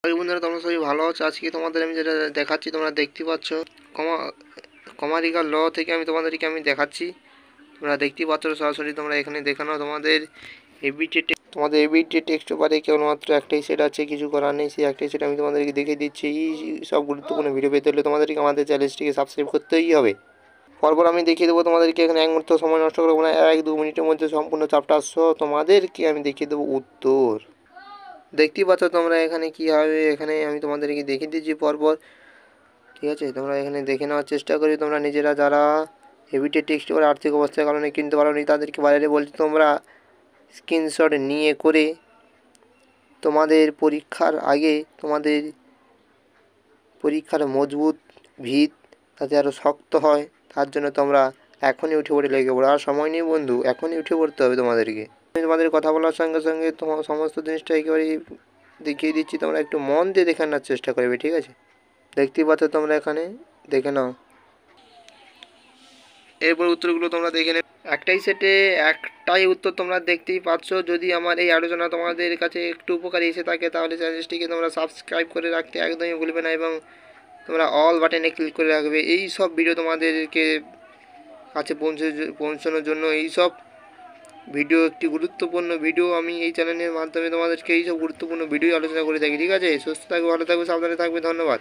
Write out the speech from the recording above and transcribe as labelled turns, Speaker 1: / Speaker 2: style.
Speaker 1: বন্ধুরা, তোমরা সবাই ভালো আছো? আজকে তোমাদের আমি যেটা দেখাচ্ছি তোমরা দেখতে পাচ্ছ। কমা কমারিকা ল থেকে আমি দেখাচ্ছি। তোমরা দেখতেই পাচ্ছ সরাসরি। তোমরা এখানে দেখানো তোমাদের এবিটে টেক্সট পারে কেবলমাত্র একটাই সেট আছে, কিছু করার নেই। সেই একটাই সেট আমি তোমাদেরকে দেখিয়ে দিচ্ছি। এই সব গুরুত্বপূর্ণ ভিডিও পেতে হলে তোমাদেরকে আমাদের চ্যানেলটিকে সাবস্ক্রাইব করতেই হবে। পরপর আমি দেখিয়ে দেবো তোমাদেরকে। এখানে এক মুহূর্ত সময় নষ্ট করবো না, 1-2 মিনিটের মধ্যে সম্পূর্ণ চ্যাপ্টার সহ তোমাদেরকে আমি দেখিয়ে দেবো উত্তর। দেখতেই পাচ্ছ তোমরা এখানে কী হবে। এখানে আমি তোমাদেরকে দেখিয়ে দিচ্ছি পরপর, ঠিক আছে? তোমরা এখানে দেখে নেওয়ার চেষ্টা করি। তোমরা নিজেরা যারা হেভিটে টেক্সট করে আর্থিক অবস্থার কারণে কিনতে পারো নি, তাদেরকে বাইরে বলছি তোমরা স্ক্রিনশট নিয়ে করে তোমাদের পরীক্ষার আগে তোমাদের পরীক্ষার মজবুত ভিত যাতে আরও শক্ত হয়, তার জন্য তোমরা এখনই উঠে পড়ে লেগে পড়ো। আর সময় নেই বন্ধু, এখনই উঠে পড়তে হবে তোমাদেরকে। আমি তোমাদের কথা বলার সঙ্গে সঙ্গে তোমার সমস্ত জিনিসটা একেবারেই দেখিয়ে দিচ্ছি। তোমরা একটু মন দিয়ে দেখে নেওয়ার চেষ্টা করবে, ঠিক আছে? দেখতেই পাচ্ছ তোমরা, এখানে দেখে নাও। এরপর উত্তরগুলো তোমরা দেখে নেবে। একটাই সেটে একটাই উত্তর তোমরা দেখতেই পাচ্ছ। যদি আমার এই আলোচনা তোমাদের কাছে একটু উপকারী এসে থাকে, তাহলে চ্যানেলটিকে তোমরা সাবস্ক্রাইব করে রাখতে একদমই ভুলবে না, এবং তোমরা অল বাটনে ক্লিক করে রাখবে। এই সব ভিডিও তোমাদেরকে কাছে পৌঁছানোর জন্য এই সব ভিডিও একটি গুরুত্বপূর্ণ ভিডিও। আমি এই চ্যানেলের মাধ্যমে তোমাদেরকে এই সব গুরুত্বপূর্ণ ভিডিও আলোচনা করে থাকি, ঠিক আছে? সুস্থ থাকবে, ভালো থাকবে, সাবধানে থাকবে। ধন্যবাদ।